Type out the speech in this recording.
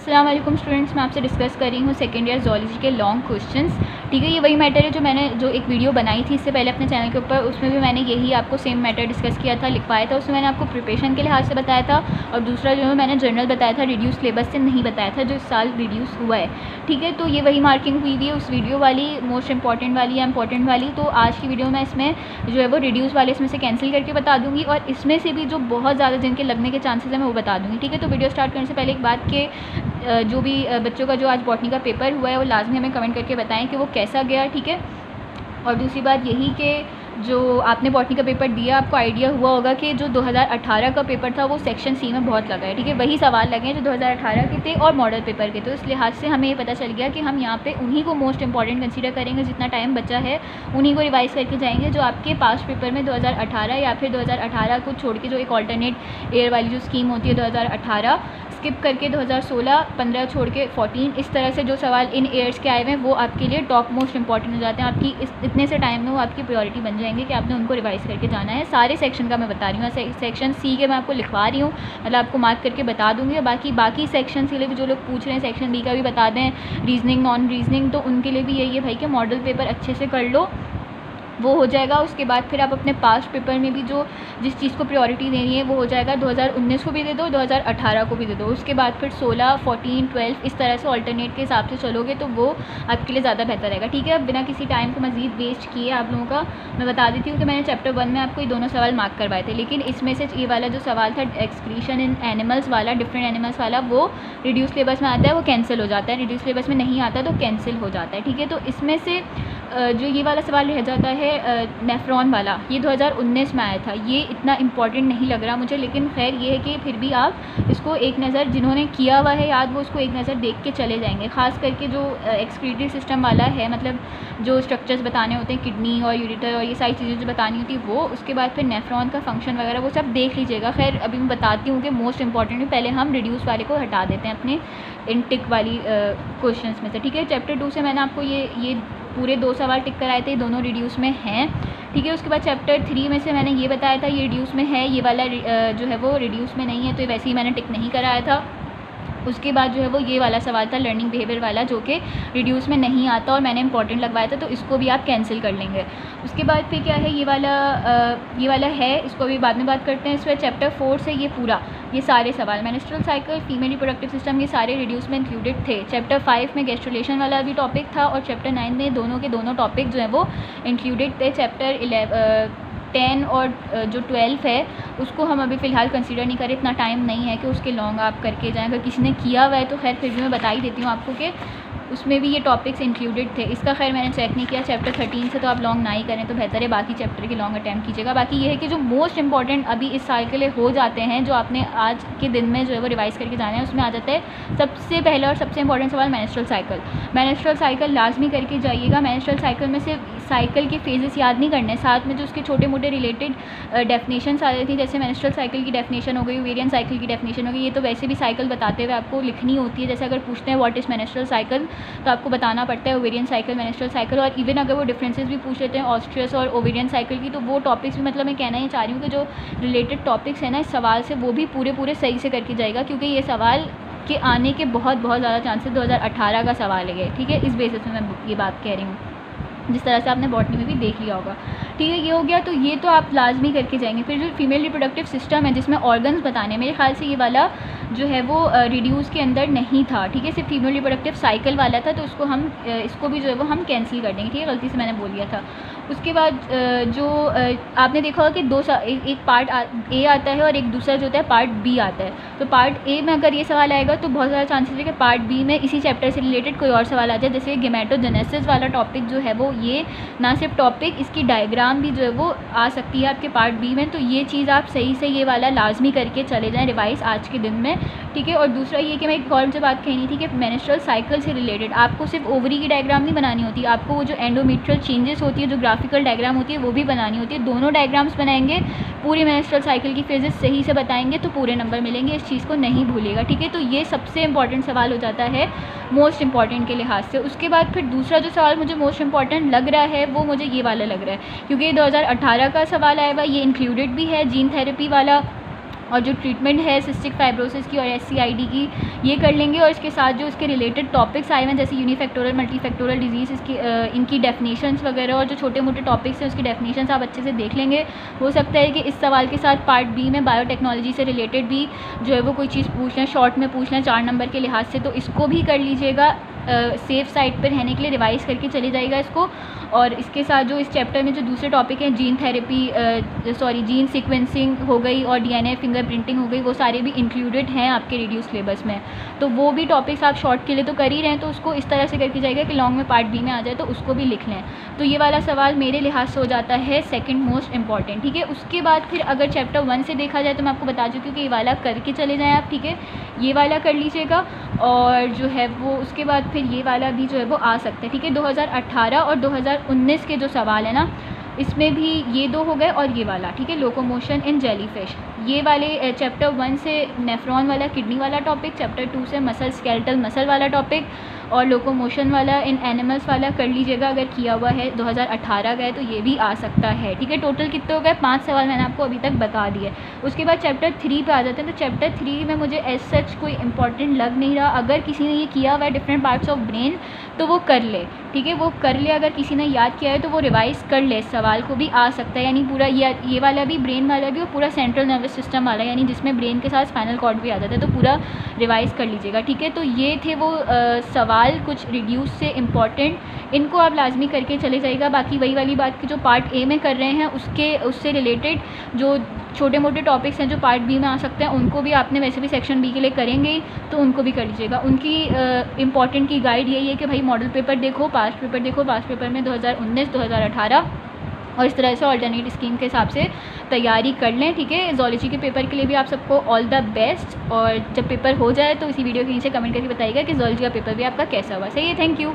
अस्सलाम वालेकुम स्टूडेंट्स, मैं आपसे डिस्कस कर रही हूँ सेकेंड ईयर ज़ूलॉजी के लॉन्ग क्वेश्चंस। ठीक है, ये वही मैटर है जो मैंने एक वीडियो बनाई थी इससे पहले अपने चैनल के ऊपर, उसमें भी मैंने यही आपको सेम मैटर डिस्कस किया था, लिखवाया था। उसमें मैंने आपको प्रिपरेशन के लिहाज से बताया था और दूसरा जो है मैंने जनरल बताया था, रिड्यूस सिलेबस से नहीं बताया था जो इस साल रिड्यूस हुआ है। ठीक है, तो ये वही मार्किंग हुई हुई है उस वीडियो वाली, मोस्ट इंपॉर्टेंट वाली या इंपॉर्टेंट वाली। तो आज की वीडियो में इसमें जो है वो रिड्यूस वाले इसमें से कैंसिल करके बता दूँगी और इसमें से भी जो बहुत ज़्यादा जिनके लगने के चांसेस हैं मैं वो बता दूँगी। ठीक है, तो वीडियो स्टार्ट करने से पहले एक बात कि जो भी बच्चों का जो आज बॉटनी का पेपर हुआ है वो लाजमी हमें कमेंट करके बताएं कि वो कैसा गया। ठीक है, और दूसरी बात यही कि जो आपने बॉटनी का पेपर दिया आपको आइडिया हुआ होगा कि जो 2018 का पेपर था वो सेक्शन सी में बहुत लगा है। ठीक है, वही सवाल लगे हैं जो 2018 के थे और मॉडल पेपर के। तो इस लिहाज से हमें ये पता चल गया कि हम यहाँ पे उन्हीं को मोस्ट इंपॉर्टेंट कंसीडर करेंगे, जितना टाइम बचा है उन्हीं को रिवाइज़ करके जाएंगे जो आपके पास्ट पेपर में 2018 या फिर 2018 को छोड़ के जो एक ऑल्टरनेट ईयर वाली जो स्कीम होती है 2018 स्किप करके 2016, 15 छोड़ के 14, इस तरह से जो सवाल इन ईयर्स के आए हुए हैं वो आपके लिए टॉप मोस्ट इंपॉर्टेंट हो जाते हैं। आपकी इतने से टाइम में वो आपकी प्रायोरिटी बन जाएंगे कि आपने उनको रिवाइज़ करके जाना है। सारे सेक्शन का मैं बता रही हूँ, सेक्शन सी के मैं आपको लिखवा रही हूँ, मतलब आपको मार्क करके बता दूँगी। बाकी सेक्शन के लिए भी जो लोग पूछ रहे हैं सेक्शन बी का भी बता दें, रीजनिंग नॉन रीजनिंग, तो उनके लिए भी यही है भाई कि मॉडल पेपर अच्छे से कर लो, वो हो जाएगा। उसके बाद फिर आप अपने पास्ट पेपर में भी जो जिस चीज़ को प्रायोरिटी देनी है वो हो जाएगा। 2019 को भी दे दो, 2018 को भी दे दो। उसके बाद फिर 16, 14, 12 इस तरह से अल्टरनेट के हिसाब से चलोगे तो वो आपके लिए ज़्यादा बेहतर रहेगा। ठीक है, अब बिना किसी टाइम को मज़ीद वेस्ट किए आप लोगों का मैं बता देती हूँ कि मैंने चैप्टर 1 में आपको ये दोनों सवाल मार्क करवाए थे, लेकिन इसमें से ये वाला जो सवाल था एक्सक्रीशन इन एनिमल्स वाला, डिफरेंट एनिमल्स वाला, वो रिड्यूस सिलेबस में आता है, वो कैंसिल हो जाता है। रिड्यूस सिलेबस में नहीं आता तो कैंसिल हो जाता है। ठीक है, तो इसमें से जो ये वाला सवाल रह जाता है नेफ्रॉन वाला, ये 2019 में आया था, ये इतना इम्पॉर्टेंट नहीं लग रहा मुझे, लेकिन खैर ये है कि फिर भी आप इसको एक नज़र, जिन्होंने किया हुआ है याद, वो उसको एक नज़र देख के चले जाएंगे। ख़ास करके जो एक्सक्रीटरी सिस्टम वाला है, मतलब जो स्ट्रक्चर्स बताने होते हैं किडनी और यूरिटर और ये सारी चीज़ें जो बतानी होती है वो, उसके बाद फिर नेफ्रॉन का फंक्शन वगैरह वो सब देख लीजिएगा। खैर अभी मैं बताती हूँ कि मोस्ट इंपॉर्टेंट पहले हम रिड्यूस वाले को हटा देते हैं अपने इन टिक वाली क्वेश्चन में से। ठीक है, चैप्टर 2 से मैंने आपको ये पूरे 2 सवाल टिक कराए थे, दोनों रिड्यूस में हैं। ठीक है, उसके बाद चैप्टर 3 में से मैंने ये बताया था ये रिड्यूस में है, ये वाला जो है वो रिड्यूस में नहीं है, तो वैसे ही मैंने टिक नहीं कराया था। उसके बाद जो है वो ये वाला सवाल था लर्निंग बिहेवियर वाला, जो कि रिड्यूस में नहीं आता और मैंने इंपॉर्टेंट लगवाया था, तो इसको भी आप कैंसिल कर लेंगे। उसके बाद फिर क्या है, ये वाला है, इसको भी बाद में बात करते हैं। इसमें चैप्टर 4 से ये सारे सवाल menstrual cycle, female reproductive system, ये सारे रिड्यूस में इंक्लूडेड थे। चैप्टर 5 में गैस्ट्रुलेशन वाला भी टॉपिक था और चैप्टर 9 में दोनों के दोनों टॉपिक जो है वो इंक्लूडेड थे। चैप्टर 10 और जो 12 है उसको हम अभी फ़िलहाल कंसीडर नहीं करें, इतना टाइम नहीं है कि उसके लॉन्ग आप करके जाएँ। अगर किसी ने किया हुआ है तो खैर फिर भी मैं बता ही देती हूँ आपको कि उसमें भी ये टॉपिक्स इंक्लूडेड थे। इसका खैर मैंने चेक नहीं किया, चैप्टर 13 से तो आप लॉन्ग ना ही करें तो बेहतर है, बाकी चैप्टर के लॉन्ग अटैम्प्ट कीजिएगा। बाकी ये है कि जो मोस्ट इंपॉर्टेंट अभी इस साल के लिए हो जाते हैं, जो आपने आज के दिन में जो है वो रिवाइज़ करके जाना है, उसमें आ जाता है सबसे पहला और सबसे इंपॉर्टेंट सवाल मेंस्ट्रुअल साइकिल। मेंस्ट्रुअल साइकिल लाजमी करके जाइएगा। मेंस्ट्रुअल साइकिल में सिर्फ साइकिल के फेजेस याद नहीं करने, साथ में जो उसके छोटे मोटे रिलेटेड डेफिनेशंस आ जाती हैं, जैसे मेंस्ट्रुअल साइकिल की डेफिनेशन हो गई, ओवेरियन साइकिल की डेफिनेशन हो गई। ये तो वैसे भी साइकिल बताते हुए आपको लिखनी होती है, जैसे अगर पूछते हैं व्हाट इज़ मेंस्ट्रुअल साइकिल तो आपको बताना पड़ता है ओवेरियन साइकिल, मेंस्ट्रुअल साइकिल। और इवन अगर वो डिफरेंसेस भी पूछ लेते हैं ऑस्ट्रियस और ओवेरियन साइकिल की, तो वो टॉपिक्स भी, मतलब मैं कहना ही चाह रही हूँ कि जो रिलेटेड टॉपिक्स हैं ना इस सवाल से, वो भी पूरे सही से करके जाएगा, क्योंकि ये सवाल के आने के बहुत ज़्यादा चांसेस 2018 का सवाल है। ठीक है, इस बेसिस में मैं ये बात कह रही हूँ, जिस तरह से आपने बॉटनी में भी देख लिया होगा। ठीक है, ये हो गया, तो ये तो आप लाजमी करके जाएंगे। फिर जो फीमेल रिप्रोडक्टिव सिस्टम है जिसमें ऑर्गन्स बताने, मेरे ख्याल से ये वाला जो है वो रिड्यूस के अंदर नहीं था। ठीक है, सिर्फ फीमेल रिप्रोडक्टिव साइकिल वाला था, तो इसको भी जो है वो हम कैंसिल कर देंगे। ठीक है, गलती से मैंने बोल दिया था। उसके बाद जो आपने देखा होगा कि एक पार्ट ए आता है और एक दूसरा जो होता है पार्ट बी आता है। तो पार्ट ए में अगर ये सवाल आएगा तो बहुत ज़्यादा चांसेस है कि पार्ट बी में इसी चैप्टर से रिलेटेड कोई और सवाल आ जाए, जैसे गेमेटोजेनेसिस वाला टॉपिक जो है वो, ये ना सिर्फ टॉपिक, इसकी डायग्राम भी जो है वो आ सकती है आपके पार्ट बी में। तो ये चीज़ आप सही से ये वाला लाजमी करके चले जाएँ रिवाइज़ आज के दिन में। ठीक है, और दूसरा ये कि मैं एक और जो बात कहनी थी कि मेंस्ट्रुअल साइकिल से रिलेटेड आपको सिर्फ ओवरी की डायग्राम नहीं बनानी होती, आपको वो जो एंडोमेट्रियल चेंजेस होती है, जो ग्राफिकल डायग्राम होती है, वो भी बनानी होती है। दोनों डायग्राम्स बनाएंगे, पूरी मेंस्ट्रुअल साइकिल की फेजेस सही से बताएंगे तो पूरे नंबर मिलेंगे, इस चीज़ को नहीं भूलिएगा। ठीक है, तो ये सबसे इंपॉर्टेंट सवाल हो जाता है मोस्ट इंपॉर्टेंट के लिहाज से। उसके बाद फिर दूसरा जो सवाल मुझे मोस्ट इंपॉर्टेंट लग रहा है वो मुझे ये वाला लग रहा है, क्योंकि 2018 का सवाल आया हुआ, ये इंक्लूडेड भी है जीन थेरेपी वाला, और जो ट्रीटमेंट है सिस्टिक फाइब्रोसिस की और SCID की, ये कर लेंगे। और इसके साथ जो इसके रिलेटेड टॉपिक्स आए हैं जैसे यूनिफैक्टोरल मल्टीफैक्टोरल डिजीज़, इसकी इनकी डेफिनेशंस वगैरह और जो छोटे मोटे टॉपिक्स हैं उसकी डेफिनेशंस आप अच्छे से देख लेंगे। हो सकता है कि इस सवाल के साथ पार्ट बी में बायोटेक्नोलॉजी से रिलेटेड भी जो है वो कोई चीज़ पूछ लें, शॉर्ट में पूछ लें 4 नंबर के लिहाज से, तो इसको भी कर लीजिएगा। सेफ साइड पर रहने के लिए रिवाइज़ करके चले जाएगा इसको। और इसके साथ जो इस चैप्टर में जो दूसरे टॉपिक हैं जीन थेरेपी जीन सीक्वेंसिंग हो गई और DNA फिंगरप्रिंटिंग हो गई, वो सारे भी इंक्लूडेड हैं आपके रिड्यूस सिलेबस में। तो वो भी टॉपिक्स आप शॉर्ट के लिए तो कर ही रहे हैं, तो उसको इस तरह से करके जाएगा कि लॉन्ग में पार्ट बी में आ जाए तो उसको भी लिख लें। तो ये वाला सवाल मेरे लिहाज से हो जाता है सेकेंड मोस्ट इंपॉर्टेंट, ठीक है। उसके बाद फिर अगर चैप्टर 1 से देखा जाए तो मैं आपको बता चुकी हूँ कि ये वाला करके चले जाएँ आप, ठीक है, ये वाला कर लीजिएगा। और जो है वो उसके बाद फिर ये वाला भी जो है वो आ सकता है, ठीक है। 2018 और 2019 के जो सवाल है ना, इसमें भी ये 2 हो गए और ये वाला, ठीक है, लोकोमोशन इन जेलीफिश। ये वाले चैप्टर 1 से नेफ्रॉन वाला किडनी वाला टॉपिक, चैप्टर 2 से मसल स्केलेटल मसल वाला टॉपिक और लोकोमोशन वाला इन एनिमल्स वाला कर लीजिएगा अगर किया हुआ है 2018 का है तो ये भी आ सकता है, ठीक है। टोटल कितने हो गए? 5 सवाल मैंने आपको अभी तक बता दिए। उसके बाद चैप्टर 3 पे आ जाते हैं। तो चैप्टर 3 में मुझे एज सच कोई इंपॉर्टेंट लग नहीं रहा। अगर किसी ने ये किया हुआ है डिफरेंट पार्ट्स ऑफ ब्रेन तो वो कर ले, ठीक है, वो कर ले। अगर किसी ने याद किया है तो वो रिवाइज़ कर ले, इस सवाल को भी आ सकता है। यानी पूरा ये वाला भी ब्रेन वाला भी और पूरा सेंट्रल नर्वस सिस्टम वाला, यानी जिसमें ब्रेन के साथ स्पाइनल कॉर्ड भी आ जाता है, तो पूरा रिवाइज़ कर लीजिएगा, ठीक है। तो ये थे वो सवाल कुछ रिड्यूस से इम्पॉर्टेंट, इनको आप लाजमी करके चले जाइएगा। बाकी वही वाली बात कि जो पार्ट ए में कर रहे हैं उससे रिलेटेड जो छोटे मोटे टॉपिक्स हैं जो पार्ट बी में आ सकते हैं उनको भी आपने वैसे भी सेक्शन बी के लिए करेंगे तो उनको भी कर लीजिएगा। उनकी इम्पॉर्टेंट की गाइड यही है कि भाई मॉडल पेपर देखो, पास्ट पेपर देखो, पास्ट पेपर में 2019, 2018 और इस तरह से अल्टरनेट स्कीम के हिसाब से तैयारी कर लें, ठीक है। ज़ूलॉजी के पेपर के लिए भी आप सबको ऑल द बेस्ट। और जब पेपर हो जाए तो इसी वीडियो के नीचे कमेंट करके बताइएगा कि ज़ूलॉजी का पेपर भी आपका कैसा हुआ। सही है, थैंक यू।